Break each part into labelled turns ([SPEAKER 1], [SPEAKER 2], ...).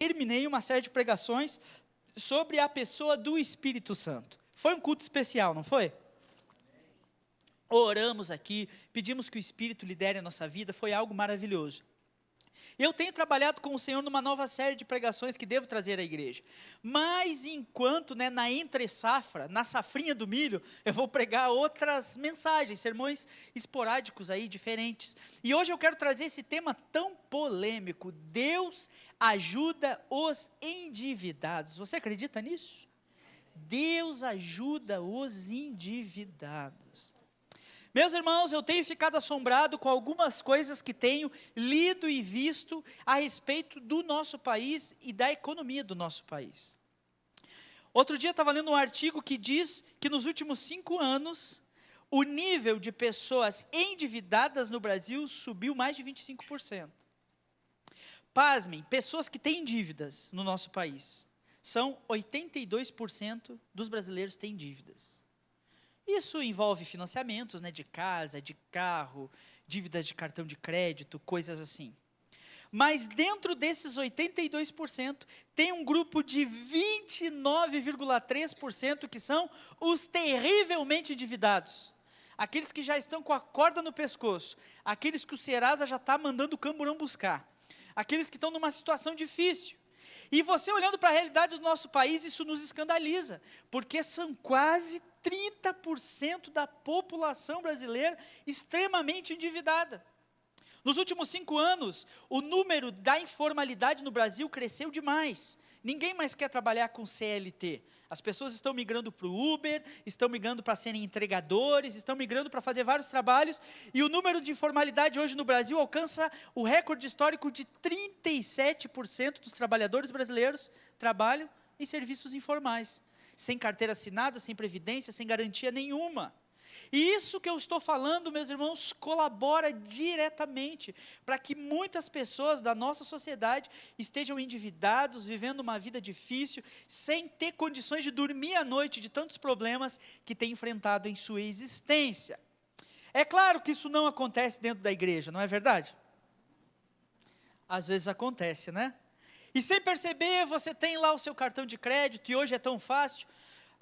[SPEAKER 1] terminei uma série de pregações sobre a pessoa do Espírito Santo. Foi um culto especial, não foi? Oramos aqui, pedimos que o Espírito lidere a nossa vida, foi algo maravilhoso. Eu tenho trabalhado com o Senhor numa nova série de pregações que devo trazer à igreja. Mas enquanto, na entre safra, na safrinha do milho, eu vou pregar outras mensagens, sermões esporádicos aí, diferentes. E hoje eu quero trazer esse tema tão polêmico: Deus ajuda os endividados. Você acredita nisso? Deus ajuda os endividados. Meus irmãos, eu tenho ficado assombrado com algumas coisas que tenho lido e visto a respeito do nosso país e da economia do nosso país. Outro dia eu estava lendo um artigo que diz que nos últimos 5 anos, o nível de pessoas endividadas no Brasil subiu mais de 25%. Pasmem, pessoas que têm dívidas no nosso país, são 82% dos brasileiros têm dívidas. Isso envolve financiamentos, de casa, de carro, dívidas de cartão de crédito, coisas assim. Mas dentro desses 82%, tem um grupo de 29,3% que são os terrivelmente endividados. Aqueles que já estão com a corda no pescoço, aqueles que o Serasa já está mandando o camburão buscar, aqueles que estão numa situação difícil. E você olhando para a realidade do nosso país, isso nos escandaliza, porque são quase 30% da população brasileira extremamente endividada. Nos últimos 5 anos, o número da informalidade no Brasil cresceu demais. Ninguém mais quer trabalhar com CLT. As pessoas estão migrando para o Uber, estão migrando para serem entregadores, estão migrando para fazer vários trabalhos, e o número de informalidade hoje no Brasil alcança o recorde histórico de 37% dos trabalhadores brasileiros trabalham em serviços informais, sem carteira assinada, sem previdência, sem garantia nenhuma. E isso que eu estou falando, meus irmãos, colabora diretamente para que muitas pessoas da nossa sociedade estejam endividados, vivendo uma vida difícil, sem ter condições de dormir à noite de tantos problemas que têm enfrentado em sua existência. É claro que isso não acontece dentro da igreja, não é verdade? Às vezes acontece, né? E sem perceber, você tem lá o seu cartão de crédito, e hoje é tão fácil.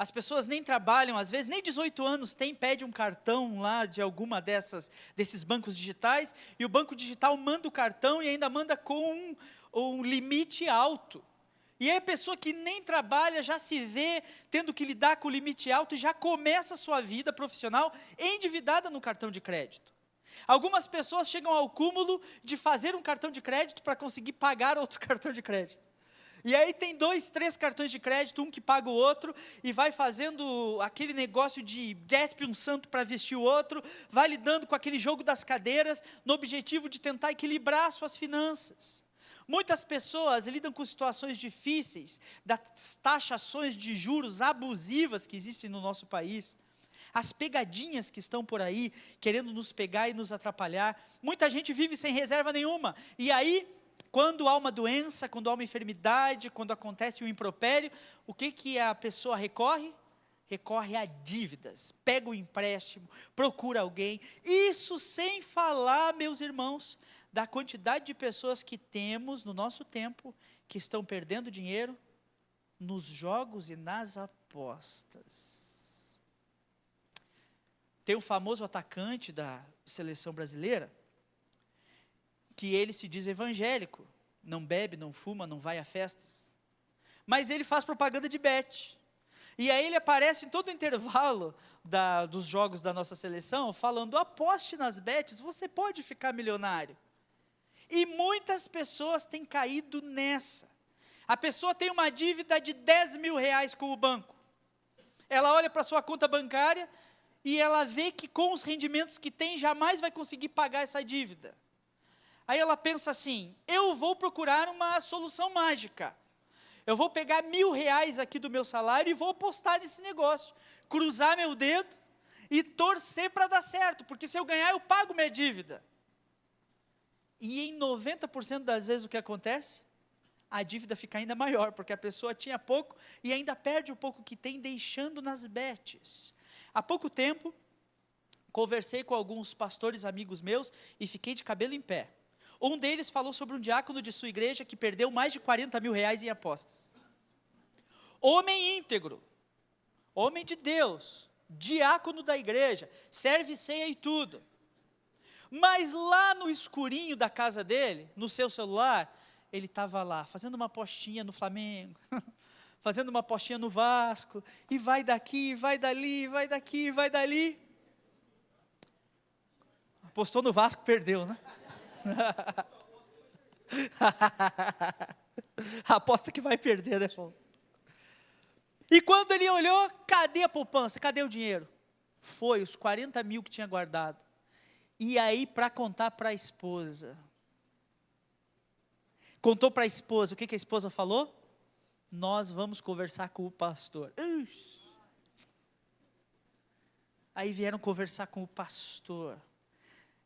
[SPEAKER 1] As pessoas nem trabalham, às vezes nem 18 anos tem, pede um cartão lá de alguma desses bancos digitais, e o banco digital manda o cartão e ainda manda com um limite alto. E aí a pessoa que nem trabalha já se vê tendo que lidar com o limite alto e já começa a sua vida profissional endividada no cartão de crédito. Algumas pessoas chegam ao cúmulo de fazer um cartão de crédito para conseguir pagar outro cartão de crédito. E aí tem 2, 3 cartões de crédito, um que paga o outro, e vai fazendo aquele negócio de despe um santo para vestir o outro, vai lidando com aquele jogo das cadeiras, no objetivo de tentar equilibrar suas finanças. Muitas pessoas lidam com situações difíceis, das taxações de juros abusivas que existem no nosso país, as pegadinhas que estão por aí, querendo nos pegar e nos atrapalhar. Muita gente vive sem reserva nenhuma, e aí, quando há uma doença, quando há uma enfermidade, quando acontece um impropério, o que a pessoa recorre? Recorre a dívidas, pega o empréstimo, procura alguém. Isso sem falar, meus irmãos, da quantidade de pessoas que temos no nosso tempo, que estão perdendo dinheiro nos jogos e nas apostas. Tem um famoso atacante da seleção brasileira, que ele se diz evangélico, não bebe, não fuma, não vai a festas, mas ele faz propaganda de bet, e aí ele aparece em todo o intervalo dos jogos da nossa seleção, falando: aposte nas bets, você pode ficar milionário. E muitas pessoas têm caído nessa. A pessoa tem uma dívida de 10 mil reais com o banco, ela olha para a sua conta bancária, e ela vê que com os rendimentos que tem, jamais vai conseguir pagar essa dívida. Aí ela pensa assim: eu vou procurar uma solução mágica. Eu vou pegar 1.000 reais aqui do meu salário e vou apostar nesse negócio. Cruzar meu dedo e torcer para dar certo, porque se eu ganhar eu pago minha dívida. E em 90% das vezes o que acontece? A dívida fica ainda maior, porque a pessoa tinha pouco e ainda perde o pouco que tem, deixando nas bets. Há pouco tempo, conversei com alguns pastores amigos meus e fiquei de cabelo em pé. Um deles falou sobre um diácono de sua igreja que perdeu mais de 40 mil reais em apostas. Homem íntegro, homem de Deus, diácono da igreja, serve ceia e tudo. Mas lá no escurinho da casa dele, no seu celular, ele estava lá, fazendo uma apostinha no Flamengo, fazendo uma apostinha no Vasco, e vai daqui, vai dali, vai daqui, vai dali. Apostou no Vasco, perdeu, né? Aposta que vai perder, né, Paulo? E quando ele olhou, cadê a poupança? Cadê o dinheiro? Foi os 40 mil que tinha guardado. E aí, para contar para a esposa. Contou para a esposa, o que a esposa falou? Nós vamos conversar com o pastor. Aí vieram conversar com o pastor.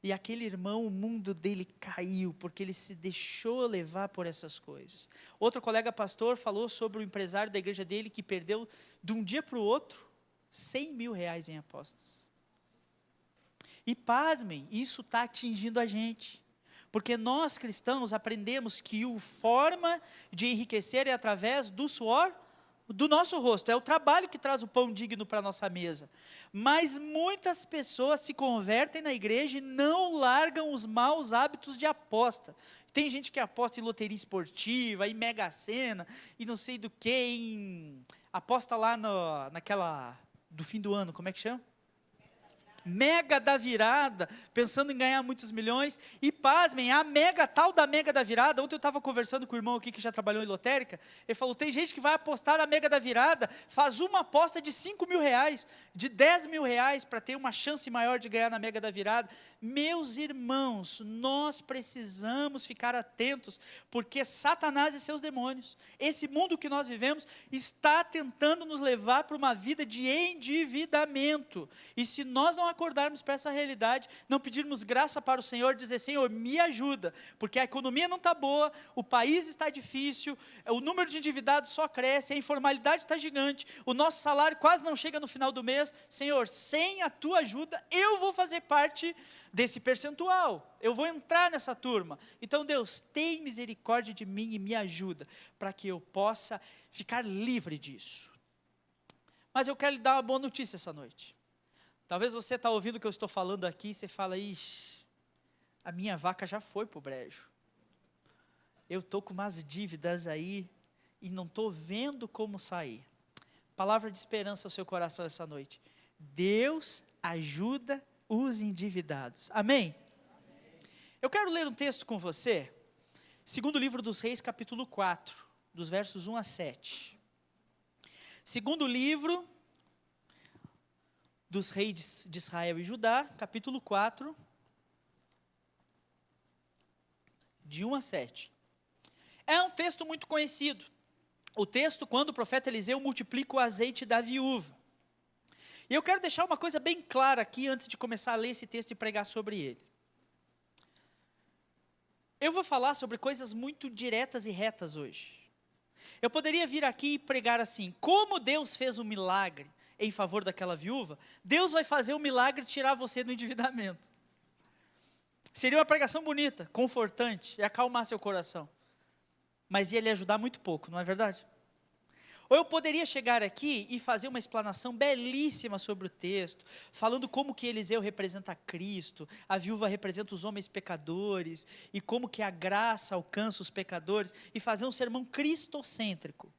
[SPEAKER 1] E aquele irmão, o mundo dele caiu, porque ele se deixou levar por essas coisas. Outro colega pastor falou sobre o empresário da igreja dele, que perdeu, de um dia para o outro, 100 mil reais em apostas. E pasmem, isso está atingindo a gente. Porque nós cristãos aprendemos que a forma de enriquecer é através do suor do nosso rosto, é o trabalho que traz o pão digno para a nossa mesa. Mas muitas pessoas se convertem na igreja e não largam os maus hábitos de aposta. Tem gente que aposta em loteria esportiva, em Mega Sena, e não sei do que, aposta lá naquela do fim do ano, como é que chama? Mega da virada, pensando em ganhar muitos milhões, e pasmem, tal da mega da virada, ontem eu estava conversando com o irmão aqui que já trabalhou em lotérica, ele falou, tem gente que vai apostar na mega da virada, faz uma aposta de 5 mil reais, de 10 mil reais, para ter uma chance maior de ganhar na mega da virada. Meus irmãos, nós precisamos ficar atentos, porque Satanás e seus demônios, esse mundo que nós vivemos, está tentando nos levar para uma vida de endividamento, e se nós não acordarmos para essa realidade, não pedirmos graça para o Senhor, dizer, Senhor, me ajuda, porque a economia não está boa, o país está difícil, o número de endividados só cresce, a informalidade está gigante, o nosso salário quase não chega no final do mês. Senhor, sem a tua ajuda, eu vou fazer parte desse percentual, eu vou entrar nessa turma. Então Deus, tem misericórdia de mim e me ajuda, para que eu possa ficar livre disso. Mas eu quero lhe dar uma boa notícia essa noite. Talvez você está ouvindo o que eu estou falando aqui e você fala, ixi, a minha vaca já foi para o brejo. Eu estou com umas dívidas aí e não estou vendo como sair. Palavra de esperança ao seu coração essa noite. Deus ajuda os endividados. Amém? Eu quero ler um texto com você, segundo livro dos Reis, capítulo 4, dos versos 1 a 7. Segundo livro dos reis de Israel e Judá, capítulo 4, de 1 a 7. É um texto muito conhecido. O texto quando o profeta Eliseu multiplica o azeite da viúva. E eu quero deixar uma coisa bem clara aqui, antes de começar a ler esse texto e pregar sobre ele. Eu vou falar sobre coisas muito diretas e retas hoje. Eu poderia vir aqui e pregar assim, como Deus fez um milagre em favor daquela viúva, Deus vai fazer um milagre e tirar você do endividamento. Seria uma pregação bonita, confortante, e acalmar seu coração. Mas ia lhe ajudar muito pouco, não é verdade? Ou eu poderia chegar aqui e fazer uma explanação belíssima sobre o texto, falando como que Eliseu representa Cristo, a viúva representa os homens pecadores, e como que a graça alcança os pecadores, e fazer um sermão cristocêntrico.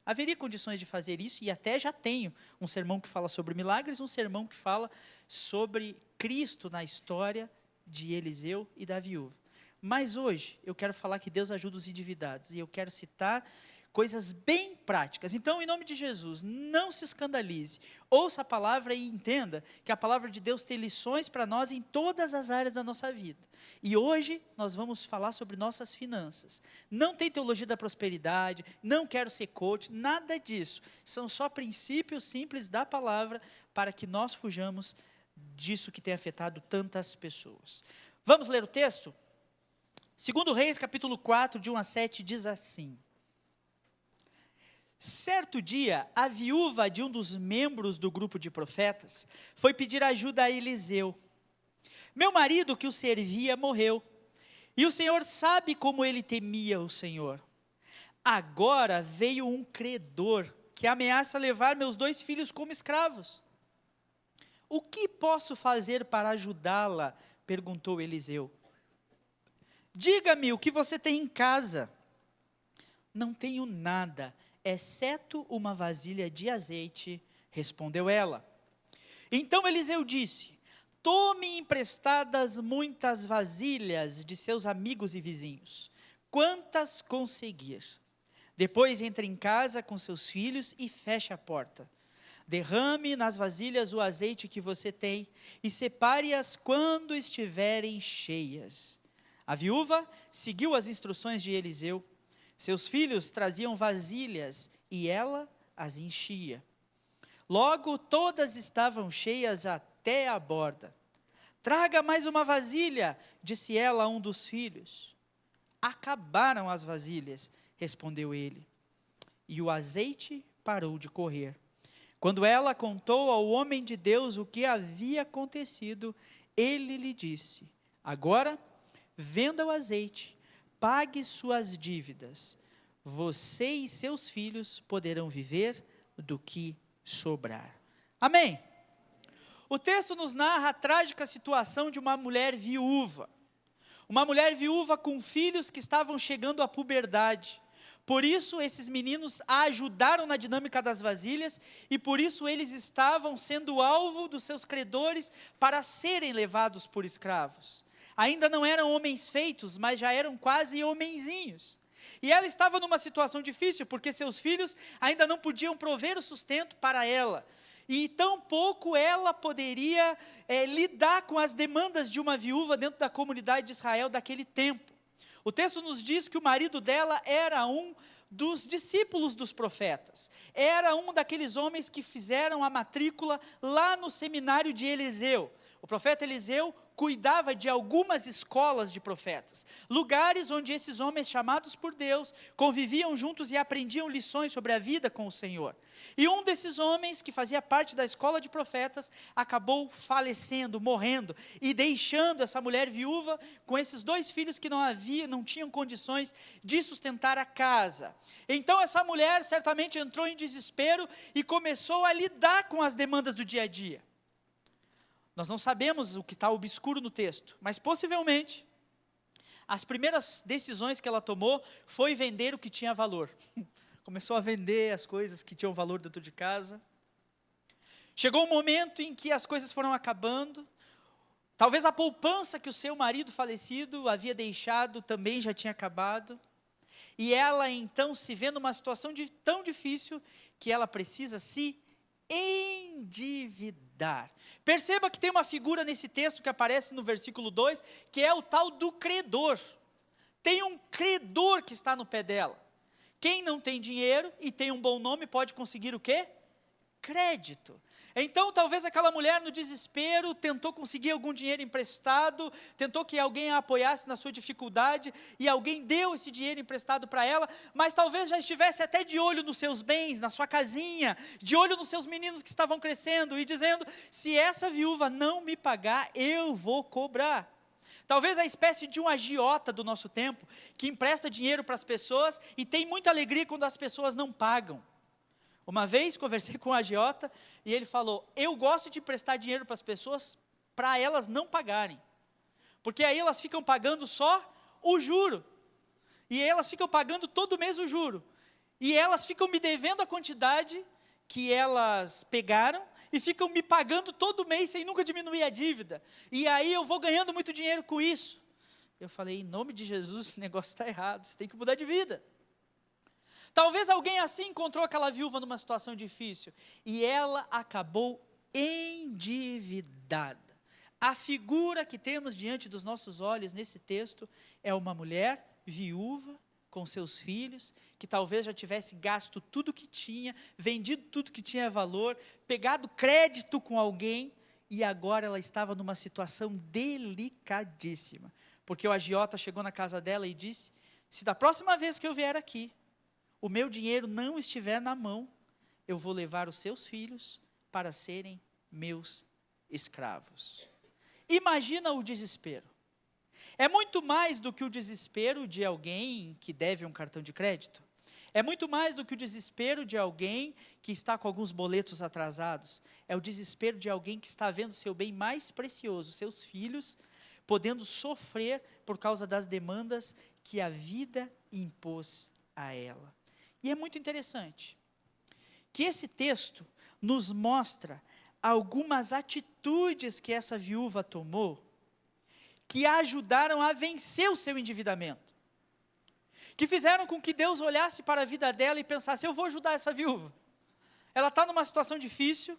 [SPEAKER 1] Haveria condições de fazer isso, e até já tenho um sermão que fala sobre milagres, um sermão que fala sobre Cristo na história de Eliseu e da viúva. Mas hoje, eu quero falar que Deus ajuda os endividados, e eu quero citar coisas bem práticas. Então, em nome de Jesus, não se escandalize, ouça a palavra e entenda que a palavra de Deus tem lições para nós em todas as áreas da nossa vida. E hoje nós vamos falar sobre nossas finanças. Não tem teologia da prosperidade, não quero ser coach, nada disso. São só princípios simples da palavra para que nós fujamos disso que tem afetado tantas pessoas. Vamos ler o texto? Segundo Reis, capítulo 4, de 1 a 7, diz assim: Certo dia, a viúva de um dos membros do grupo de profetas foi pedir ajuda a Eliseu. Meu marido que o servia morreu, E o Senhor sabe como ele temia o Senhor. Agora veio um credor que ameaça levar meus 2 filhos como escravos. O que posso fazer para ajudá-la? Perguntou Eliseu. Diga-me o que você tem em casa. Não tenho nada, exceto uma vasilha de azeite, respondeu ela. Então Eliseu disse: tome emprestadas muitas vasilhas de seus amigos e vizinhos, quantas conseguir. Depois entre em casa com seus filhos e feche a porta. Derrame nas vasilhas o azeite que você tem e separe-as quando estiverem cheias. A viúva seguiu as instruções de Eliseu. Seus filhos traziam vasilhas e ela as enchia. Logo todas estavam cheias até a borda. Traga mais uma vasilha, disse ela a um dos filhos. Acabaram as vasilhas, respondeu ele. E o azeite parou de correr. Quando ela contou ao homem de Deus o que havia acontecido, ele lhe disse: agora, venda o azeite, pague suas dívidas. Você e seus filhos poderão viver do que sobrar. Amém? O texto nos narra a trágica situação de uma mulher viúva. Uma mulher viúva com filhos que estavam chegando à puberdade. Por isso, esses meninos a ajudaram na dinâmica das vasilhas e por isso eles estavam sendo alvo dos seus credores para serem levados por escravos. Ainda não eram homens feitos, mas já eram quase homenzinhos. E ela estava numa situação difícil, porque seus filhos ainda não podiam prover o sustento para ela. E tampouco ela poderia lidar com as demandas de uma viúva dentro da comunidade de Israel daquele tempo. O texto nos diz que o marido dela era um dos discípulos dos profetas. Era um daqueles homens que fizeram a matrícula lá no seminário de Eliseu. O profeta Eliseu cuidava de algumas escolas de profetas, lugares onde esses homens chamados por Deus conviviam juntos e aprendiam lições sobre a vida com o Senhor. E um desses homens, que fazia parte da escola de profetas, acabou falecendo, morrendo, e deixando essa mulher viúva com esses 2 filhos que não tinham condições de sustentar a casa. Então essa mulher certamente entrou em desespero e começou a lidar com as demandas do dia a dia. Nós não sabemos o que está obscuro no texto, mas possivelmente, as primeiras decisões que ela tomou foi vender o que tinha valor. Começou a vender as coisas que tinham valor dentro de casa. Chegou um momento em que as coisas foram acabando. Talvez a poupança que o seu marido falecido havia deixado também já tinha acabado. E ela então se vê numa situação tão difícil que ela precisa se endividar. Perceba que tem uma figura nesse texto que aparece no versículo 2, que é o tal do credor. Tem um credor que está no pé dela. Quem não tem dinheiro e tem um bom nome pode conseguir o quê? Crédito. Então talvez aquela mulher no desespero tentou conseguir algum dinheiro emprestado, tentou que alguém a apoiasse na sua dificuldade e alguém deu esse dinheiro emprestado para ela, mas talvez já estivesse até de olho nos seus bens, na sua casinha, de olho nos seus meninos que estavam crescendo e dizendo: se essa viúva não me pagar, eu vou cobrar. Talvez a espécie de um agiota do nosso tempo, que empresta dinheiro para as pessoas e tem muita alegria quando as pessoas não pagam. Uma vez conversei com um agiota e ele falou: eu gosto de emprestar dinheiro para as pessoas para elas não pagarem, porque aí elas ficam pagando só o juro, e elas ficam pagando todo mês o juro, e elas ficam me devendo a quantidade que elas pegaram, e ficam me pagando todo mês sem nunca diminuir a dívida, e aí eu vou ganhando muito dinheiro com isso. Eu falei: em nome de Jesus, esse negócio está errado, você tem que mudar de vida. Talvez alguém assim encontrou aquela viúva numa situação difícil, e ela acabou endividada. A figura que temos diante dos nossos olhos nesse texto é uma mulher viúva com seus filhos, que talvez já tivesse gasto tudo que tinha, vendido tudo que tinha valor, pegado crédito com alguém, e agora ela estava numa situação delicadíssima, porque o agiota chegou na casa dela e disse: se da próxima vez que eu vier aqui, o meu dinheiro não estiver na mão, eu vou levar os seus filhos para serem meus escravos. Imagina o desespero. É muito mais do que o desespero de alguém que deve um cartão de crédito. É muito mais do que o desespero de alguém que está com alguns boletos atrasados. É o desespero de alguém que está vendo seu bem mais precioso, seus filhos, podendo sofrer por causa das demandas que a vida impôs a ela. E é muito interessante que esse texto nos mostra algumas atitudes que essa viúva tomou que a ajudaram a vencer o seu endividamento, que fizeram com que Deus olhasse para a vida dela e pensasse: eu vou ajudar essa viúva, ela está numa situação difícil,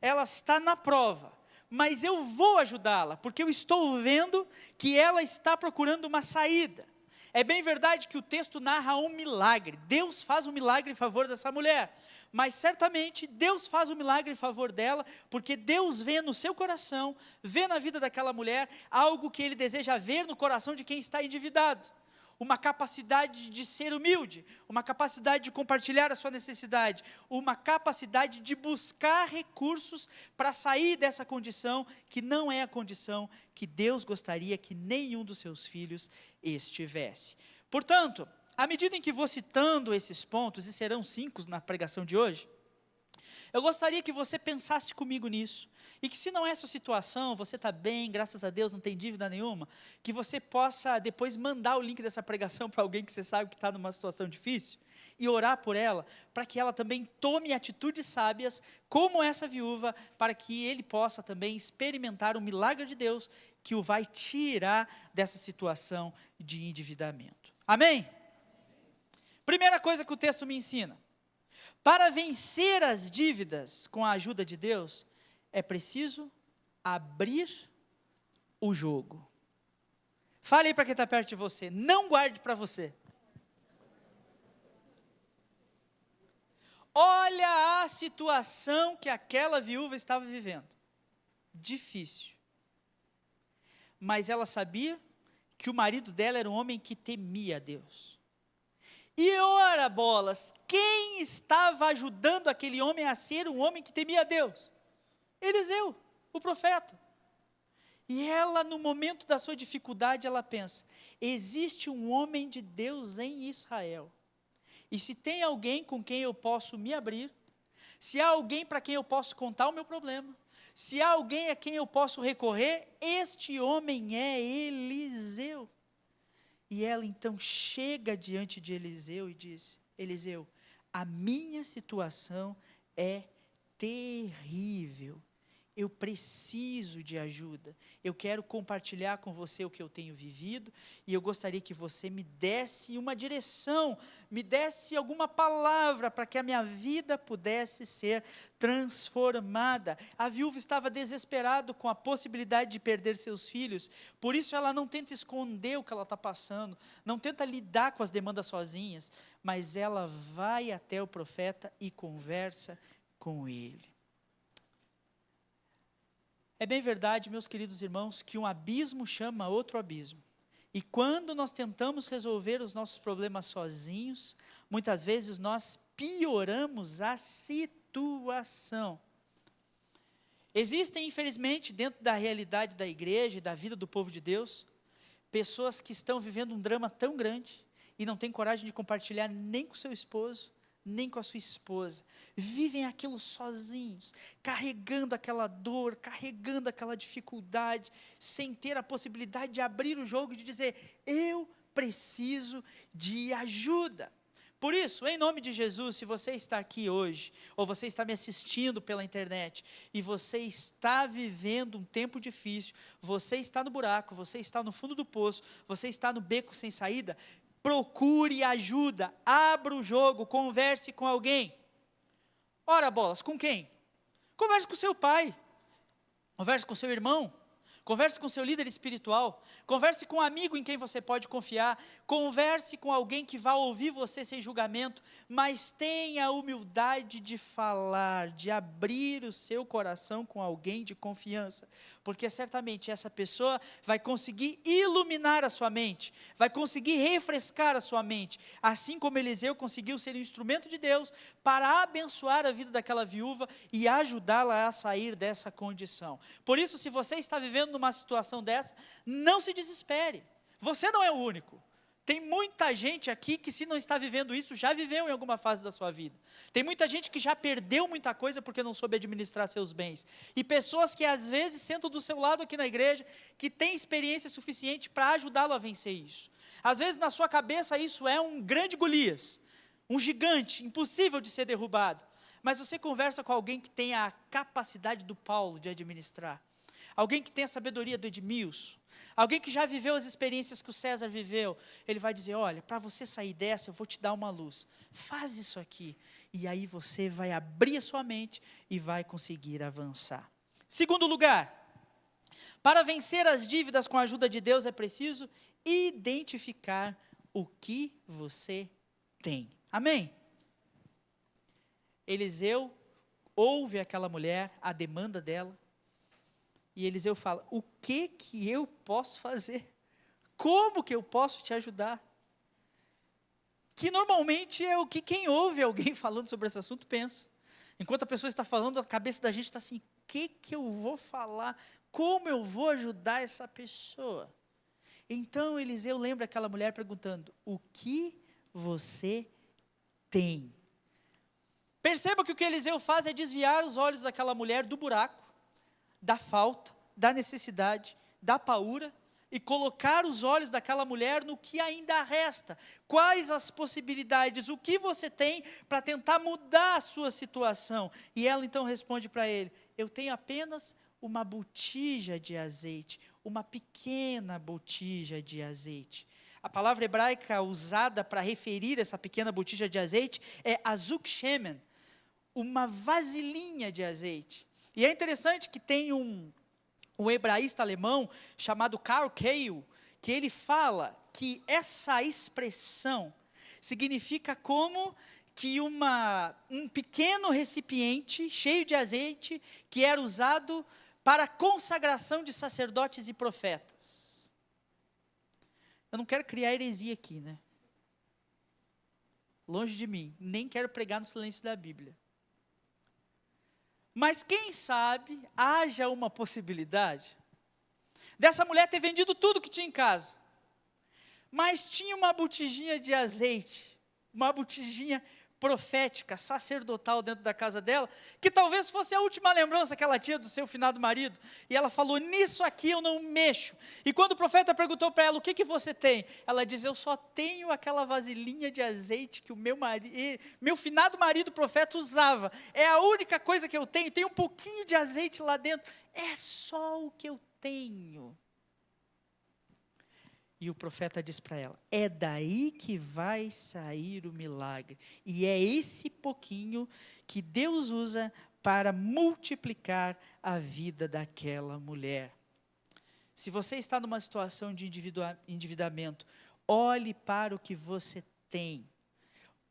[SPEAKER 1] ela está na prova, mas eu vou ajudá-la, porque eu estou vendo que ela está procurando uma saída. É bem verdade que o texto narra um milagre, Deus faz um milagre em favor dessa mulher, mas certamente Deus faz um milagre em favor dela, porque Deus vê no seu coração, vê na vida daquela mulher, algo que Ele deseja ver no coração de quem está endividado. Uma capacidade de ser humilde, uma capacidade de compartilhar a sua necessidade, uma capacidade de buscar recursos para sair dessa condição, que não é a condição que Deus gostaria que nenhum dos seus filhos estivesse. Portanto, à medida em que vou citando esses pontos, e serão 5 na pregação de hoje, eu gostaria que você pensasse comigo nisso, e que se não é essa situação, você está bem, graças a Deus, não tem dívida nenhuma, que você possa depois mandar o link dessa pregação para alguém que você sabe que está numa situação difícil, e orar por ela, para que ela também tome atitudes sábias, como essa viúva, para que ele possa também experimentar o milagre de Deus, que o vai tirar dessa situação de endividamento. Amém? Primeira coisa que o texto me ensina: para vencer as dívidas com a ajuda de Deus, é preciso abrir o jogo. Fale aí para quem está perto de você, não guarde para você. Olha a situação que aquela viúva estava vivendo. Difícil. Mas ela sabia que o marido dela era um homem que temia a Deus. E ora bolas, quem estava ajudando aquele homem a ser um homem que temia a Deus? Eliseu, o profeta. E ela, no momento da sua dificuldade, ela pensa: existe um homem de Deus em Israel, e se tem alguém com quem eu posso me abrir, se há alguém para quem eu posso contar o meu problema, se há alguém a quem eu posso recorrer, este homem é Eliseu. E ela então chega diante de Eliseu e diz: Eliseu, a minha situação é terrível, eu preciso de ajuda, eu quero compartilhar com você o que eu tenho vivido, e eu gostaria que você me desse uma direção, me desse alguma palavra, para que a minha vida pudesse ser transformada. A viúva estava desesperada com a possibilidade de perder seus filhos, por isso ela não tenta esconder o que ela está passando, não tenta lidar com as demandas sozinhas, mas ela vai até o profeta e conversa com ele. É bem verdade, meus queridos irmãos, que um abismo chama outro abismo. E quando nós tentamos resolver os nossos problemas sozinhos, muitas vezes nós pioramos a situação. Existem, infelizmente, dentro da realidade da igreja e da vida do povo de Deus, pessoas que estão vivendo um drama tão grande e não têm coragem de compartilhar nem com seu esposo, nem com a sua esposa, vivem aquilo sozinhos, carregando aquela dor, carregando aquela dificuldade, sem ter a possibilidade de abrir o jogo e de dizer: eu preciso de ajuda. Por isso, em nome de Jesus, se você está aqui hoje, ou você está me assistindo pela internet, e você está vivendo um tempo difícil, você está no buraco, você está no fundo do poço, você está no beco sem saída, procure ajuda, abra o jogo, converse com alguém. Ora bolas, com quem? Converse com seu pai, converse com seu irmão, converse com seu líder espiritual, converse com um amigo em quem você pode confiar, converse com alguém que vá ouvir você sem julgamento, mas tenha a humildade de falar, de abrir o seu coração com alguém de confiança, porque certamente essa pessoa vai conseguir iluminar a sua mente, vai conseguir refrescar a sua mente, assim como Eliseu conseguiu ser um instrumento de Deus para abençoar a vida daquela viúva e ajudá-la a sair dessa condição. Por isso, se você está vivendo numa situação dessa, não se desespere, você não é o único. Tem muita gente aqui que, se não está vivendo isso, já viveu em alguma fase da sua vida. Tem muita gente que já perdeu muita coisa porque não soube administrar seus bens. E pessoas que às vezes sentam do seu lado aqui na igreja, que têm experiência suficiente para ajudá-lo a vencer isso. Às vezes na sua cabeça isso é um grande Golias, um gigante, impossível de ser derrubado. Mas você conversa com alguém que tem a capacidade do Paulo de administrar. Alguém que tem a sabedoria do Edmilson. Alguém que já viveu as experiências que o César viveu. Ele vai dizer, olha, para você sair dessa, eu vou te dar uma luz. Faz isso aqui. E aí você vai abrir a sua mente e vai conseguir avançar. Segundo lugar, para vencer as dívidas com a ajuda de Deus, é preciso identificar o que você tem. Amém? Eliseu ouve aquela mulher, a demanda dela. E Eliseu fala, o que eu posso fazer? Como que eu posso te ajudar? Que normalmente é o que quem ouve alguém falando sobre esse assunto pensa. Enquanto a pessoa está falando, a cabeça da gente está assim, o que eu vou falar? Como eu vou ajudar essa pessoa? Então Eliseu lembra aquela mulher perguntando, o que você tem? Perceba que o que Eliseu faz é desviar os olhos daquela mulher do buraco, da falta, da necessidade, da paura, e colocar os olhos daquela mulher no que ainda resta. Quais as possibilidades, o que você tem para tentar mudar a sua situação? E ela então responde para ele, eu tenho apenas uma botija de azeite, uma pequena botija de azeite. A palavra hebraica usada para referir essa pequena botija de azeite é azuk shemen, uma vasilhinha de azeite. E é interessante que tem um hebraísta alemão chamado Karl Keil, que ele fala que essa expressão significa como que um pequeno recipiente cheio de azeite que era usado para a consagração de sacerdotes e profetas. Eu não quero criar heresia aqui, né? Longe de mim, nem quero pregar no silêncio da Bíblia. Mas quem sabe haja uma possibilidade dessa mulher ter vendido tudo que tinha em casa, mas tinha uma botijinha de azeite, uma botijinha profética, sacerdotal dentro da casa dela, que talvez fosse a última lembrança que ela tinha do seu finado marido, e ela falou, nisso aqui eu não mexo. E quando o profeta perguntou para ela, o que você tem? Ela diz, eu só tenho aquela vasilhinha de azeite que o meu finado marido profeta usava, é a única coisa que eu tenho, tem um pouquinho de azeite lá dentro, é só o que eu tenho. E o profeta diz para ela, é daí que vai sair o milagre. E é esse pouquinho que Deus usa para multiplicar a vida daquela mulher. Se você está numa situação de endividamento, olhe para o que você tem.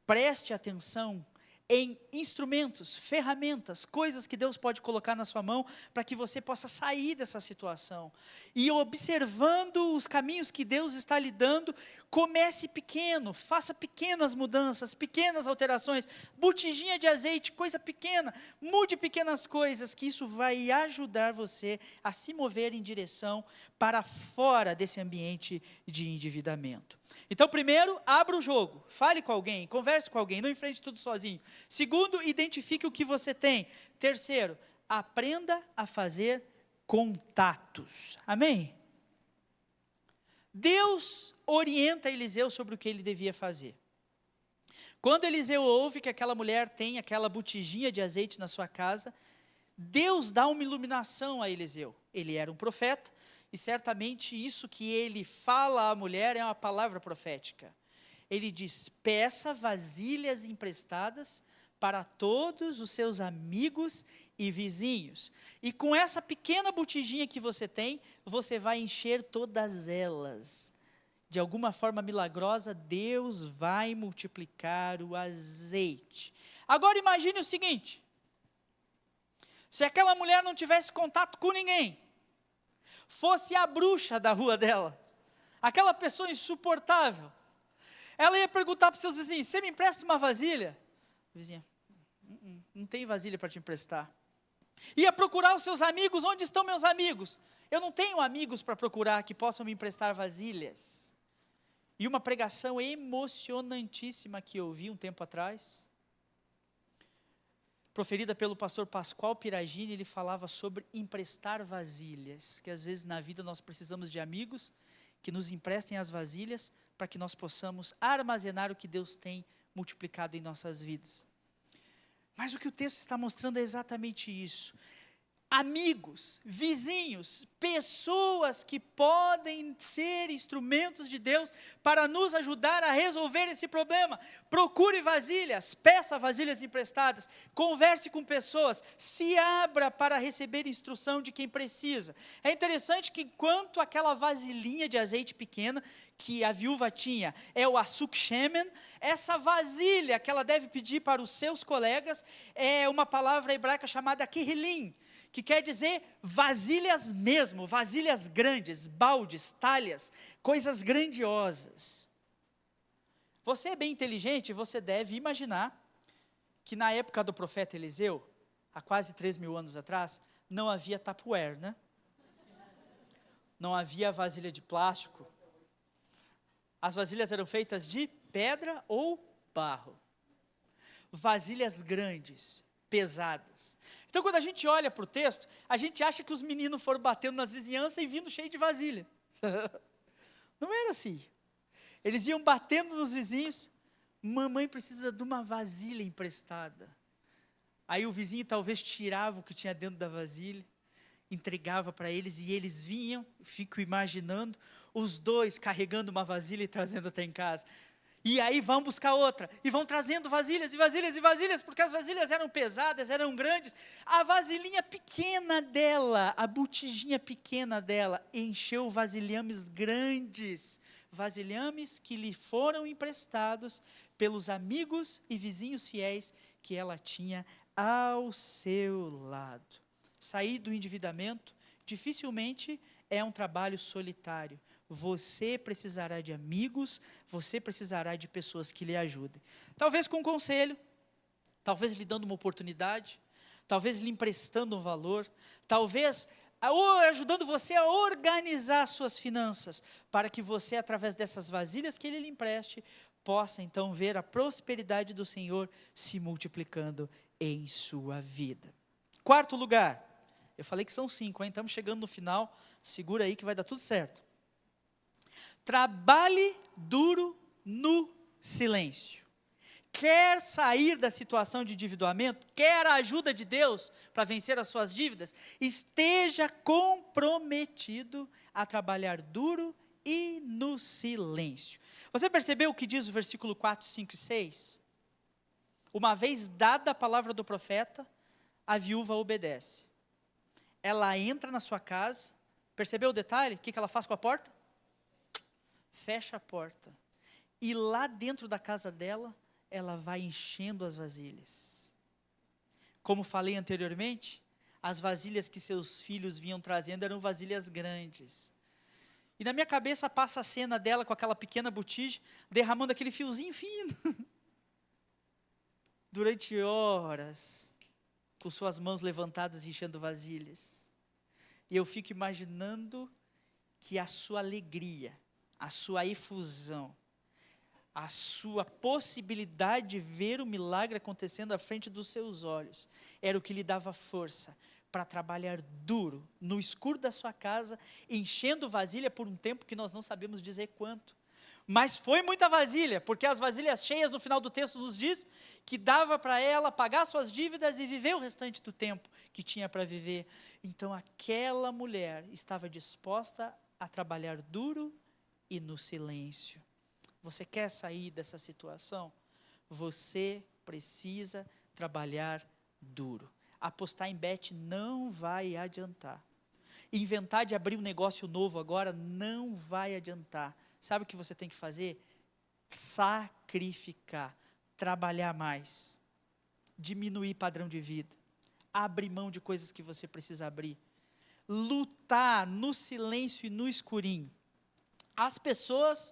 [SPEAKER 1] Preste atenção em instrumentos, ferramentas, coisas que Deus pode colocar na sua mão para que você possa sair dessa situação. E observando os caminhos que Deus está lhe dando, comece pequeno, faça pequenas mudanças, pequenas alterações, botijinha de azeite, coisa pequena, mude pequenas coisas, que isso vai ajudar você a se mover em direção para fora desse ambiente de endividamento. Então, primeiro, abra o jogo, fale com alguém, converse com alguém, não enfrente tudo sozinho. Segundo, identifique o que você tem. Terceiro, aprenda a fazer contatos. Amém? Deus orienta Eliseu sobre o que ele devia fazer. Quando Eliseu ouve que aquela mulher tem aquela botijinha de azeite na sua casa, Deus dá uma iluminação a Eliseu. Ele era um profeta, e certamente isso que ele fala à mulher é uma palavra profética. Ele diz, peça vasilhas emprestadas para todos os seus amigos e vizinhos. E com essa pequena botijinha que você tem, você vai encher todas elas. De alguma forma milagrosa, Deus vai multiplicar o azeite. Agora imagine o seguinte, se aquela mulher não tivesse contato com ninguém, fosse a bruxa da rua dela, aquela pessoa insuportável, ela ia perguntar para os seus vizinhos, você me empresta uma vasilha? Vizinha, não tem vasilha para te emprestar. Ia procurar os seus amigos, onde estão meus amigos? Eu não tenho amigos para procurar que possam me emprestar vasilhas. E uma pregação emocionantíssima que eu ouvi um tempo atrás, proferida pelo pastor Pascoal Piragini, ele falava sobre emprestar vasilhas, que às vezes na vida nós precisamos de amigos que nos emprestem as vasilhas para que nós possamos armazenar o que Deus tem multiplicado em nossas vidas. Mas o que o texto está mostrando é exatamente isso. Amigos, vizinhos, pessoas que podem ser instrumentos de Deus para nos ajudar a resolver esse problema. Procure vasilhas, peça vasilhas emprestadas, converse com pessoas, se abra para receber instrução de quem precisa. É interessante que enquanto aquela vasilhinha de azeite pequena que a viúva tinha é o asuk shemen, essa vasilha que ela deve pedir para os seus colegas é uma palavra hebraica chamada kehilim, que quer dizer vasilhas mesmo, vasilhas grandes, baldes, talhas, coisas grandiosas. Você é bem inteligente, você deve imaginar que na época do profeta Eliseu, há quase 3.000 anos atrás, não havia Tupperware, né? Não havia vasilha de plástico. As vasilhas eram feitas de pedra ou barro. Vasilhas grandes, pesadas. Então, quando a gente olha para o texto, a gente acha que os meninos foram batendo nas vizinhanças e vindo cheio de vasilha. Não era assim. Eles iam batendo nos vizinhos, mamãe precisa de uma vasilha emprestada. Aí o vizinho talvez tirava o que tinha dentro da vasilha, entregava para eles e eles vinham, fico imaginando, os dois carregando uma vasilha e trazendo até em casa. E aí vão buscar outra, e vão trazendo vasilhas, e vasilhas, e vasilhas, porque as vasilhas eram pesadas, eram grandes. A vasilhinha pequena dela, a botijinha pequena dela, encheu vasilhames grandes, vasilhames que lhe foram emprestados pelos amigos e vizinhos fiéis que ela tinha ao seu lado. Sair do endividamento dificilmente é um trabalho solitário. Você precisará de amigos, você precisará de pessoas que lhe ajudem. Talvez com um conselho, talvez lhe dando uma oportunidade, talvez lhe emprestando um valor, talvez ajudando você a organizar suas finanças, para que você, através dessas vasilhas que ele lhe empreste, possa então ver a prosperidade do Senhor se multiplicando em sua vida. Quarto lugar, eu falei que são 5, hein? Estamos chegando no final, segura aí que vai dar tudo certo. Trabalhe duro no silêncio. Quer sair da situação de endividamento? Quer a ajuda de Deus para vencer as suas dívidas? Esteja comprometido a trabalhar duro e no silêncio. Você percebeu o que diz o versículo 4, 5 e 6? Uma vez dada a palavra do profeta, a viúva obedece. Ela entra na sua casa, percebeu o detalhe? O que ela faz com a porta? Fecha a porta, e lá dentro da casa dela, ela vai enchendo as vasilhas. Como falei anteriormente, as vasilhas que seus filhos vinham trazendo eram vasilhas grandes. E na minha cabeça passa a cena dela com aquela pequena botija, derramando aquele fiozinho fino. Durante horas, com suas mãos levantadas enchendo vasilhas. E eu fico imaginando que a sua alegria, a sua efusão, a sua possibilidade de ver o milagre acontecendo à frente dos seus olhos, era o que lhe dava força para trabalhar duro, no escuro da sua casa, enchendo vasilha por um tempo que nós não sabemos dizer quanto. Mas foi muita vasilha, porque as vasilhas cheias no final do texto nos diz que dava para ela pagar suas dívidas e viver o restante do tempo que tinha para viver. Então aquela mulher estava disposta a trabalhar duro e no silêncio. Você quer sair dessa situação? Você precisa trabalhar duro. Apostar em bet não vai adiantar. Inventar de abrir um negócio novo agora não vai adiantar. Sabe o que você tem que fazer? Sacrificar, trabalhar mais, diminuir padrão de vida, abrir mão de coisas que você precisa abrir, lutar no silêncio e no escurinho. As pessoas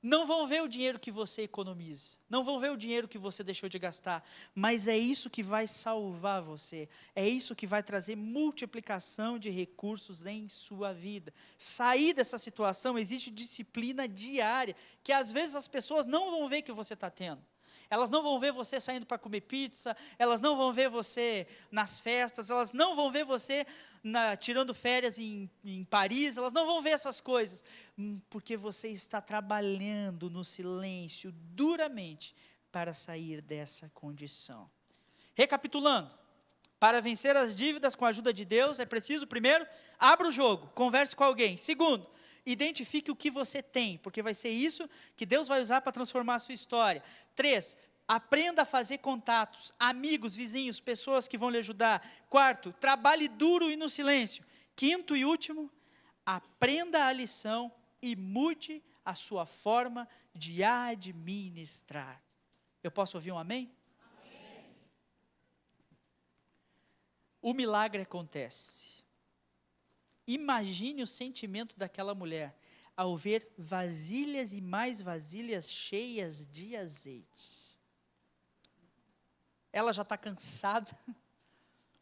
[SPEAKER 1] Não vão ver o dinheiro que você economiza, não vão ver o dinheiro que você deixou de gastar, mas é isso que vai salvar você, é isso que vai trazer multiplicação de recursos em sua vida. Sair dessa situação exige disciplina diária, que às vezes as pessoas não vão ver que você está tendo. Elas não vão ver você saindo para comer pizza, elas não vão ver você nas festas, elas não vão ver você tirando férias em Paris, elas não vão ver essas coisas, porque você está trabalhando no silêncio, duramente, para sair dessa condição. Recapitulando, para vencer as dívidas com a ajuda de Deus, é preciso, primeiro, abra o jogo, converse com alguém. Segundo, identifique o que você tem, porque vai ser isso que Deus vai usar para transformar a sua história. 3, aprenda a fazer contatos, amigos, vizinhos, pessoas que vão lhe ajudar. 4, trabalhe duro e no silêncio. 5º e último, aprenda a lição e mude a sua forma de administrar. Eu posso ouvir um amém? Amém. O milagre acontece. Imagine o sentimento daquela mulher ao ver vasilhas e mais vasilhas cheias de azeite. Ela já está cansada,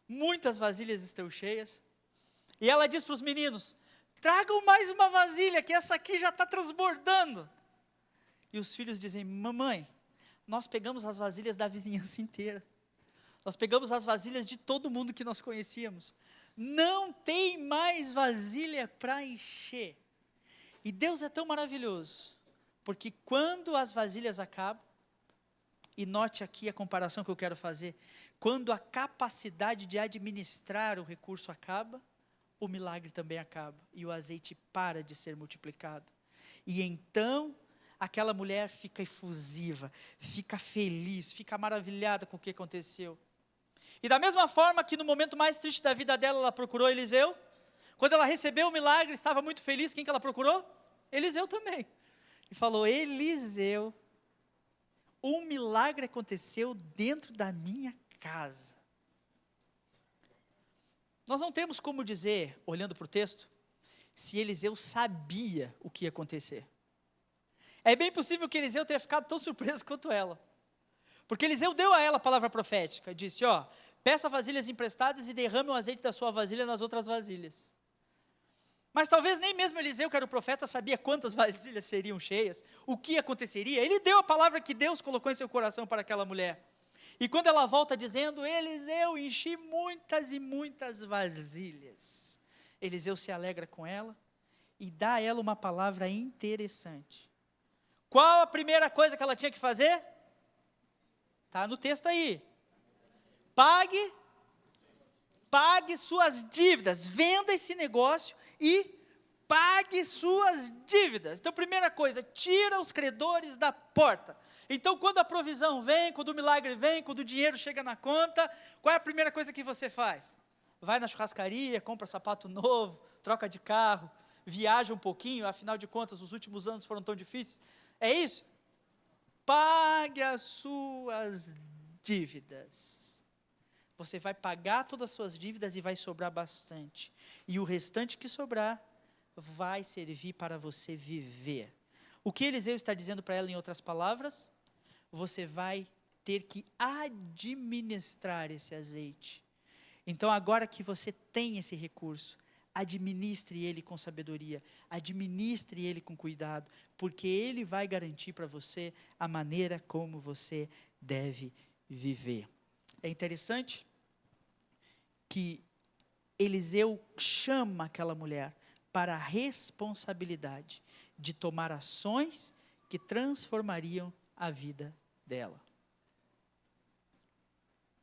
[SPEAKER 1] muitas vasilhas estão cheias, e ela diz para os meninos: tragam mais uma vasilha, que essa aqui já está transbordando. E os filhos dizem: mamãe, nós pegamos as vasilhas da vizinhança inteira, nós pegamos as vasilhas de todo mundo que nós conhecíamos, não tem mais vasilha para encher. E Deus é tão maravilhoso, porque quando as vasilhas acabam, e note aqui a comparação que eu quero fazer, quando a capacidade de administrar o recurso acaba, o milagre também acaba, e o azeite para de ser multiplicado. E então, aquela mulher fica efusiva, fica feliz, fica maravilhada com o que aconteceu. E da mesma forma que no momento mais triste da vida dela, ela procurou Eliseu, quando ela recebeu o milagre, estava muito feliz, quem que ela procurou? Eliseu também. E falou: Eliseu, um milagre aconteceu dentro da minha casa. Nós não temos como dizer, olhando para o texto, se Eliseu sabia o que ia acontecer. É bem possível que Eliseu tenha ficado tão surpreso quanto ela. Porque Eliseu deu a ela a palavra profética, disse: ó, peça vasilhas emprestadas e derrame o azeite da sua vasilha nas outras vasilhas. Mas talvez nem mesmo Eliseu, que era o profeta, sabia quantas vasilhas seriam cheias, o que aconteceria. Ele deu a palavra que Deus colocou em seu coração para aquela mulher. E quando ela volta dizendo: Eliseu, enchi muitas e muitas vasilhas, Eliseu se alegra com ela e dá a ela uma palavra interessante. Qual a primeira coisa que ela tinha que fazer? Está no texto aí. Pague suas dívidas, venda esse negócio e pague suas dívidas. Então, primeira coisa, tira os credores da porta. Então, quando a provisão vem, quando o milagre vem, quando o dinheiro chega na conta, qual é a primeira coisa que você faz? Vai na churrascaria, compra sapato novo, troca de carro, viaja um pouquinho, afinal de contas, os últimos anos foram tão difíceis. É isso? Pague as suas dívidas. Você vai pagar todas as suas dívidas e vai sobrar bastante. E o restante que sobrar vai servir para você viver. O que Eliseu está dizendo para ela, em outras palavras? Você vai ter que administrar esse azeite. Então, agora que você tem esse recurso, administre ele com sabedoria, administre ele com cuidado, porque ele vai garantir para você a maneira como você deve viver. É interessante que Eliseu chama aquela mulher para a responsabilidade de tomar ações que transformariam a vida dela.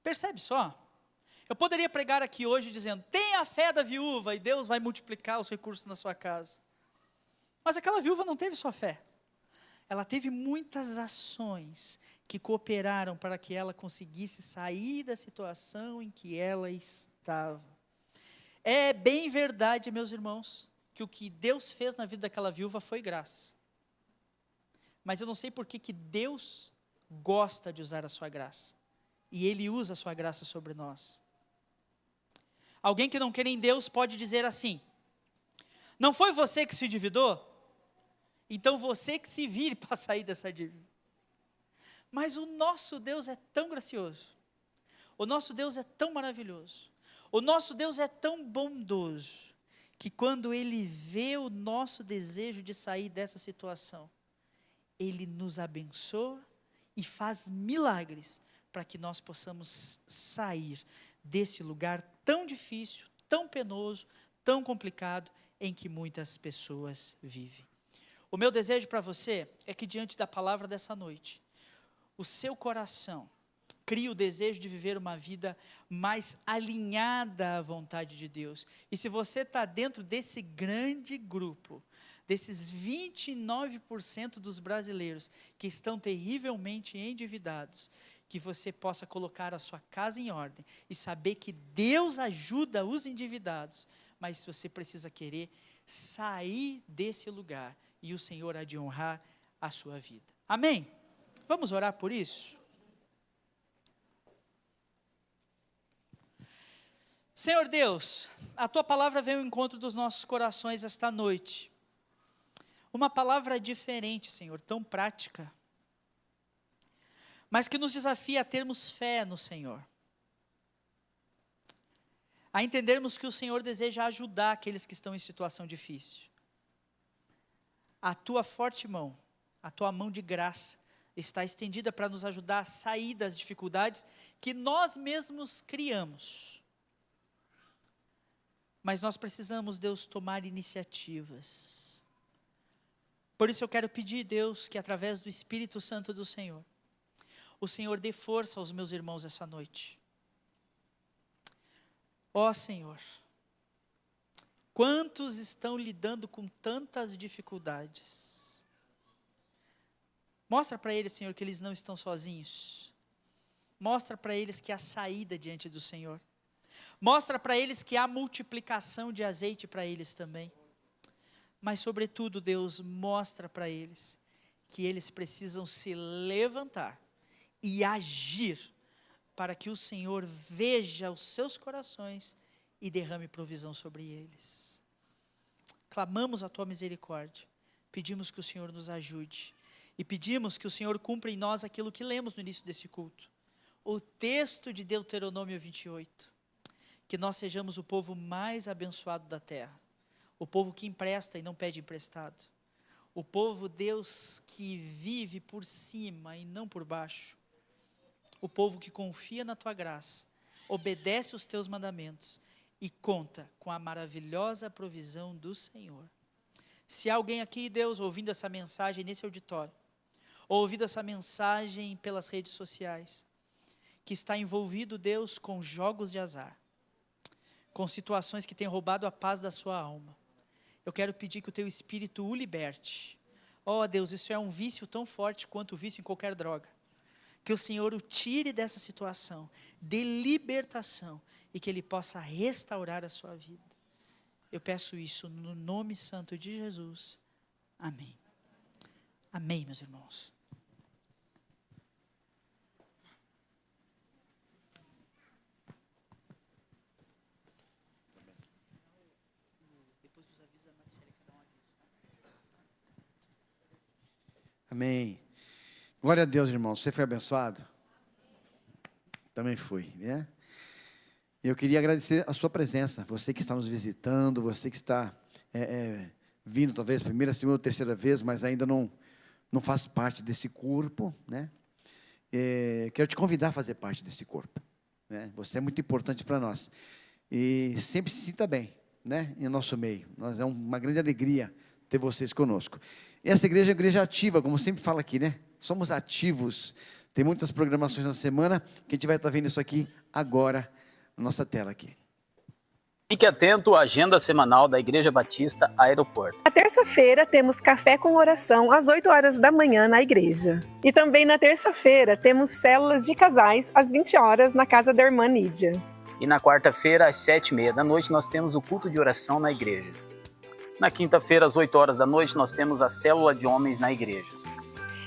[SPEAKER 1] Percebe só? Eu poderia pregar aqui hoje dizendo: tenha a fé da viúva e Deus vai multiplicar os recursos na sua casa. Mas aquela viúva não teve só fé. Ela teve muitas ações que cooperaram para que ela conseguisse sair da situação em que ela estava. É bem verdade, meus irmãos, que o que Deus fez na vida daquela viúva foi graça. Mas eu não sei por que Deus gosta de usar a sua graça. E Ele usa a sua graça sobre nós. Alguém que não crê em Deus pode dizer assim: não foi você que se endividou? Então você que se vire para sair dessa dívida. Mas o nosso Deus é tão gracioso. O nosso Deus é tão maravilhoso. O nosso Deus é tão bondoso, que quando Ele vê o nosso desejo de sair dessa situação, Ele nos abençoa e faz milagres para que nós possamos sair desse lugar tão difícil, tão penoso, tão complicado, em que muitas pessoas vivem. O meu desejo para você é que diante da palavra dessa noite, o seu coração crie o desejo de viver uma vida mais alinhada à vontade de Deus. E se você está dentro desse grande grupo, desses 29% dos brasileiros que estão terrivelmente endividados, que você possa colocar a sua casa em ordem e saber que Deus ajuda os endividados, mas você precisa querer sair desse lugar e o Senhor há de honrar a sua vida. Amém? Vamos orar por isso? Senhor Deus, a Tua palavra veio ao encontro dos nossos corações esta noite. Uma palavra diferente, Senhor, tão prática, mas que nos desafia a termos fé no Senhor. A entendermos que o Senhor deseja ajudar aqueles que estão em situação difícil. A Tua forte mão, a Tua mão de graça, está estendida para nos ajudar a sair das dificuldades que nós mesmos criamos. Mas nós precisamos, Deus, tomar iniciativas. Por isso eu quero pedir, Deus, que através do Espírito Santo do Senhor, o Senhor dê força aos meus irmãos essa noite. Ó Senhor, quantos estão lidando com tantas dificuldades? Mostra para eles, Senhor, que eles não estão sozinhos. Mostra para eles que há saída diante do Senhor. Mostra para eles que há multiplicação de azeite para eles também. Mas, sobretudo, Deus, mostra para eles que eles precisam se levantar e agir para que o Senhor veja os seus corações e derrame provisão sobre eles. Clamamos a Tua misericórdia, pedimos que o Senhor nos ajude e pedimos que o Senhor cumpra em nós aquilo que lemos no início desse culto. O texto de Deuteronômio 28. Que nós sejamos o povo mais abençoado da terra. O povo que empresta e não pede emprestado. O povo, Deus, que vive por cima e não por baixo. O povo que confia na Tua graça, obedece os Teus mandamentos e conta com a maravilhosa provisão do Senhor. Se há alguém aqui, Deus, ouvindo essa mensagem nesse auditório, ou ouvindo essa mensagem pelas redes sociais, que está envolvido, Deus, com jogos de azar, com situações que têm roubado a paz da sua alma, eu quero pedir que o Teu Espírito o liberte. Ó Deus, isso é um vício tão forte quanto o vício em qualquer droga. Que o Senhor o tire dessa situação, dê libertação, e que Ele possa restaurar a sua vida. Eu peço isso no nome santo de Jesus. Amém. Amém, meus irmãos.
[SPEAKER 2] Amém. Glória a Deus, irmão. Você foi abençoado? Também fui, né? Eu queria agradecer a sua presença. Você que está nos visitando, você que está vindo talvez primeira, segunda, terceira vez, mas ainda não faz parte desse corpo, né? Quero te convidar a fazer parte desse corpo, né? Você é muito importante para nós. E sempre se sinta bem, né? Em nosso meio. É uma grande alegria ter vocês conosco. Essa igreja é uma igreja ativa, como sempre fala aqui, né? Somos ativos. Tem muitas programações na semana, que a gente vai estar vendo isso aqui agora, na nossa tela aqui.
[SPEAKER 3] Fique atento à agenda semanal da Igreja Batista Aeroporto.
[SPEAKER 4] Na terça-feira temos café com oração às 8 horas da manhã na igreja. E também na terça-feira temos células de casais às 20 horas na casa da irmã Nídia.
[SPEAKER 3] E na quarta-feira, às 7h30 da noite, nós temos o culto de oração na igreja. Na quinta-feira, às 8 horas da noite, nós temos a célula de homens na igreja.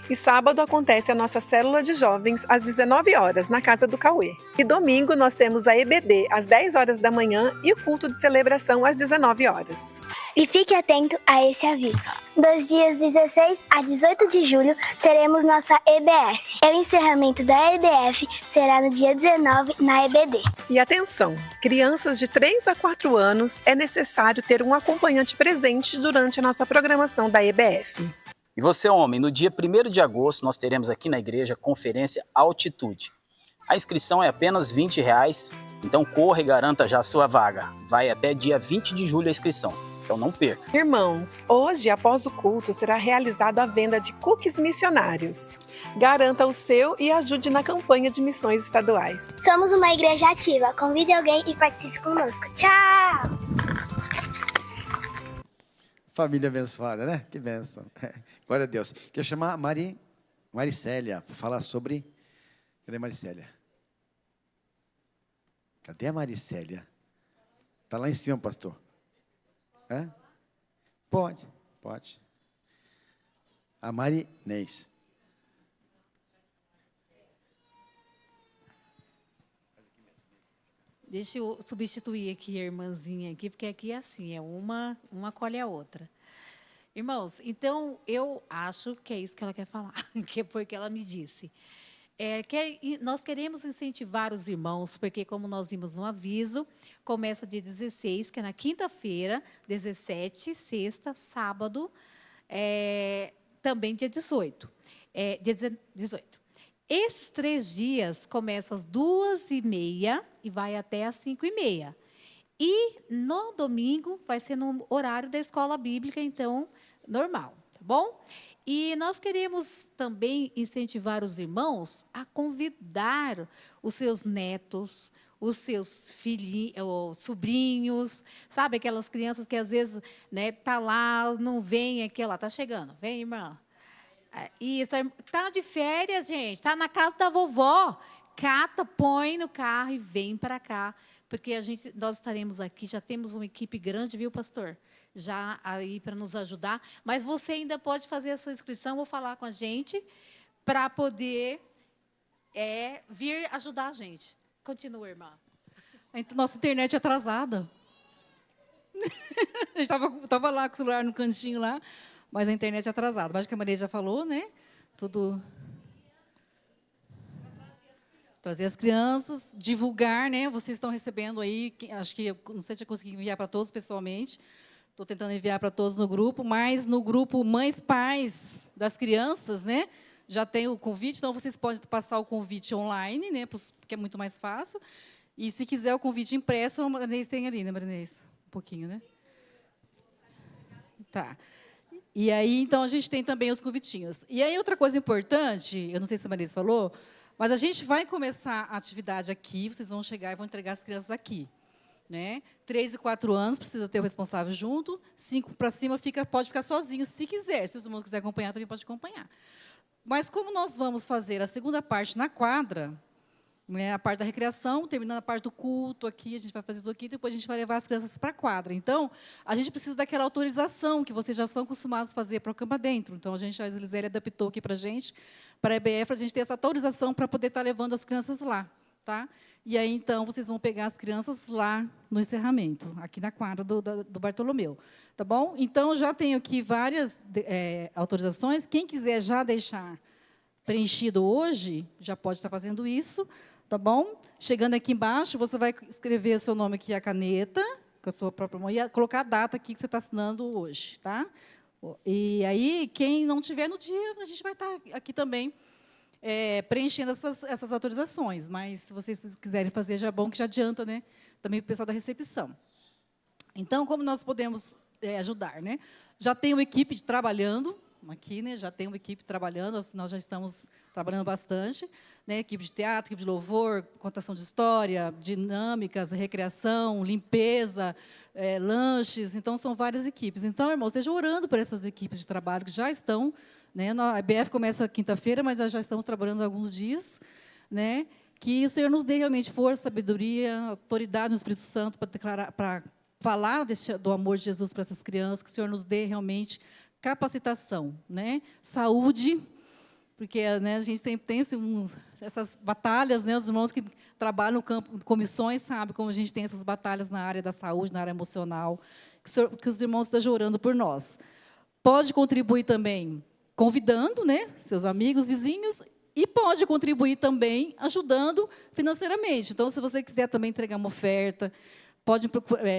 [SPEAKER 4] E sábado acontece a nossa célula de jovens às 19 horas, na casa do Cauê. E domingo nós temos a EBD às 10 horas da manhã e o culto de celebração às 19 horas.
[SPEAKER 5] E fique atento a esse aviso. Dos dias 16 a 18 de julho, teremos nossa EBF. E o encerramento da EBF será no dia 19, na EBD.
[SPEAKER 4] E atenção, crianças de 3 a 4 anos é necessário ter um acompanhante presente durante a nossa programação da EBF.
[SPEAKER 3] E você, homem, no dia 1º de agosto, nós teremos aqui na igreja a conferência Altitude. A inscrição é apenas R$20, então corra e garanta já a sua vaga. Vai até dia 20 de julho a inscrição, então não perca.
[SPEAKER 4] Irmãos, hoje, após o culto, será realizada a venda de cookies missionários. Garanta o seu e ajude na campanha de missões estaduais.
[SPEAKER 5] Somos uma igreja ativa. Convide alguém e participe conosco. Tchau!
[SPEAKER 2] Família abençoada, né? Que bênção. Glória a Deus. Quero chamar a Maricélia para falar sobre... Cadê a Maricélia? Cadê a Maricélia? Está lá em cima, pastor. É? Pode. A Marinês.
[SPEAKER 6] Deixa eu substituir aqui a irmãzinha aqui, porque aqui é assim, é uma colhe a outra. Irmãos, então eu acho que é isso que ela quer falar, que foi o que ela me disse. Nós queremos incentivar os irmãos, porque como nós vimos no aviso, começa dia 16, que é na quinta-feira, 17, sexta, sábado, também dia 18. Dia 18. Esses 3 dias começam às 2h30 e vai até às 5h30. E no domingo vai ser no horário da escola bíblica, então, normal, tá bom? E nós queremos também incentivar os irmãos a convidar os seus netos, os seus filhinhos, sobrinhos, sabe? Aquelas crianças que às vezes tá lá, não vem, aquela, tá chegando, vem, irmã. Isso, tá de férias, gente, tá na casa da vovó, cata, põe no carro e vem para cá, porque nós estaremos aqui, já temos uma equipe grande, viu, pastor? Já aí para nos ajudar, mas você ainda pode fazer a sua inscrição ou falar com a gente para poder vir ajudar a gente. Continua, irmã.
[SPEAKER 7] Nossa internet é atrasada. A gente estava lá com o celular no cantinho lá, mas a internet é atrasada. Mas acho que a Maria já falou, né? Tudo. Trazer as crianças, divulgar, né? Vocês estão recebendo aí, acho que, não sei se eu consegui enviar para todos pessoalmente. Estou tentando enviar para todos no grupo, mas no grupo Mães Pais das Crianças, né? Já tem o convite, então vocês podem passar o convite online, né? Porque é muito mais fácil. E se quiser o convite impresso, a Marinês tem ali, né, Marinês? Um pouquinho, né? Tá. E aí, então, a gente tem também os convitinhos. E aí, outra coisa importante, eu não sei se a Marinês falou, mas a gente vai começar a atividade aqui, vocês vão chegar e vão entregar as crianças aqui. Né? 3 e 4 anos, precisa ter o responsável junto. 5 para cima, pode ficar sozinho, se quiser. Se os irmãos quiserem acompanhar, também pode acompanhar. Mas como nós vamos fazer a segunda parte na quadra, né, a parte da recreação, terminando a parte do culto aqui, a gente vai fazer tudo aqui, depois a gente vai levar as crianças para a quadra. Então, a gente precisa daquela autorização que vocês já são acostumados a fazer para o campo dentro. Então, a Elisele adaptou aqui para a gente, para a EBF, para a gente ter essa autorização para poder estar levando as crianças lá. Tá? E aí, então, vocês vão pegar as crianças lá no encerramento, aqui na quadra do Bartolomeu. Tá bom? Então, já tenho aqui várias autorizações. Quem quiser já deixar preenchido hoje, já pode estar fazendo isso. Tá bom? Chegando aqui embaixo, você vai escrever o seu nome aqui, a caneta, com a sua própria mão, e colocar a data aqui que você está assinando hoje. Tá? E aí, quem não tiver no dia, a gente vai estar aqui também, preenchendo essas autorizações. Mas, se vocês quiserem fazer, já é bom que já adianta, né? Também para o pessoal da recepção. Então, como nós podemos ajudar? Né? Já tem uma equipe trabalhando aqui, né? Já tem uma equipe trabalhando, nós já estamos trabalhando bastante. Né? Equipe de teatro, equipe de louvor, contação de história, dinâmicas, recreação, limpeza, lanches. Então, são várias equipes. Então, irmãos, estejam orando por essas equipes de trabalho que já estão. Né? A IBF começa quinta-feira, mas já estamos trabalhando há alguns dias. Né? Que o Senhor nos dê realmente força, sabedoria, autoridade no Espírito Santo para falar do amor de Jesus para essas crianças, que o Senhor nos dê realmente capacitação, né? Saúde, porque, né, a gente tem assim, essas batalhas, né, os irmãos que trabalham no campo, comissões, sabem como a gente tem essas batalhas na área da saúde, na área emocional, que os irmãos estão orando por nós. Pode contribuir também convidando, né, seus amigos, vizinhos, e pode contribuir também ajudando financeiramente. Então, se você quiser também entregar uma oferta, pode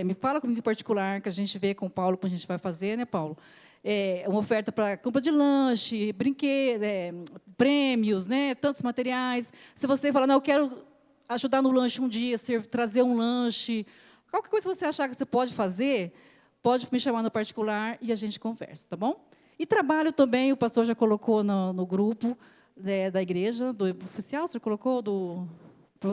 [SPEAKER 7] me fala comigo em particular, que a gente vê com o Paulo, como a gente vai fazer, né, Paulo? Uma oferta para compra de lanche, brinquedos, prêmios, né, tantos materiais. Se você falar, não, eu quero ajudar no lanche um dia, trazer um lanche, qualquer coisa que você achar que você pode fazer, pode me chamar no particular e a gente conversa, tá bom? E trabalho também, o pastor já colocou no grupo da igreja, do oficial, o senhor colocou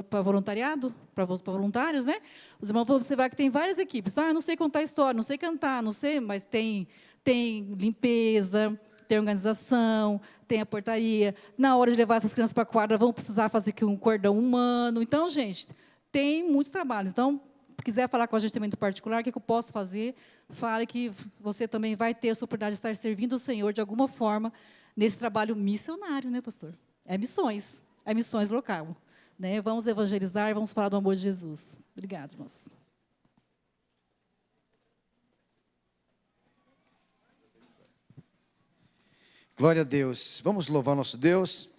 [SPEAKER 7] para voluntariado, para voluntários, né? Os irmãos vão observar que tem várias equipes. Tá? Eu não sei contar história, não sei cantar, não sei, mas tem limpeza, tem organização, tem a portaria. Na hora de levar essas crianças para a quadra, vão precisar fazer aqui um cordão humano. Então, gente, tem muitos trabalhos. Então, se quiser falar com a gente também do particular, o que eu posso fazer? Fale que você também vai ter a oportunidade de estar servindo o Senhor de alguma forma nesse trabalho missionário, né, pastor? É missões local. Né? Vamos evangelizar, vamos falar do amor de Jesus. Obrigada, irmãos.
[SPEAKER 2] Glória a Deus. Vamos louvar o nosso Deus.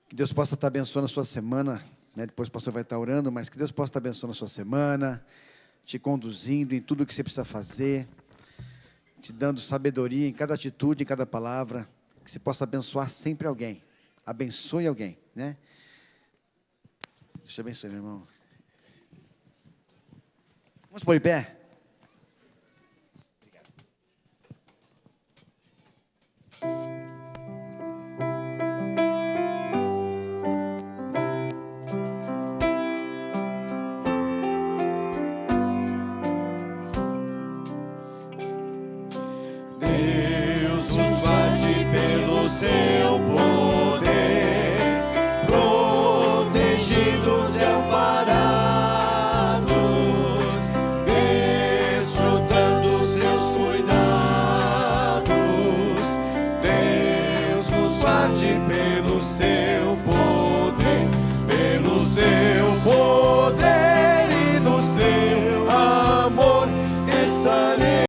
[SPEAKER 2] Que Deus possa estar abençoando a sua semana. Né? Depois o pastor vai estar orando, mas que Deus possa estar abençoando a sua semana, te conduzindo em tudo o que você precisa fazer, te dando sabedoria em cada atitude, em cada palavra. Que você possa abençoar sempre alguém. Abençoe alguém, né? Deus te abençoe, meu irmão. Vamos pôr em pé?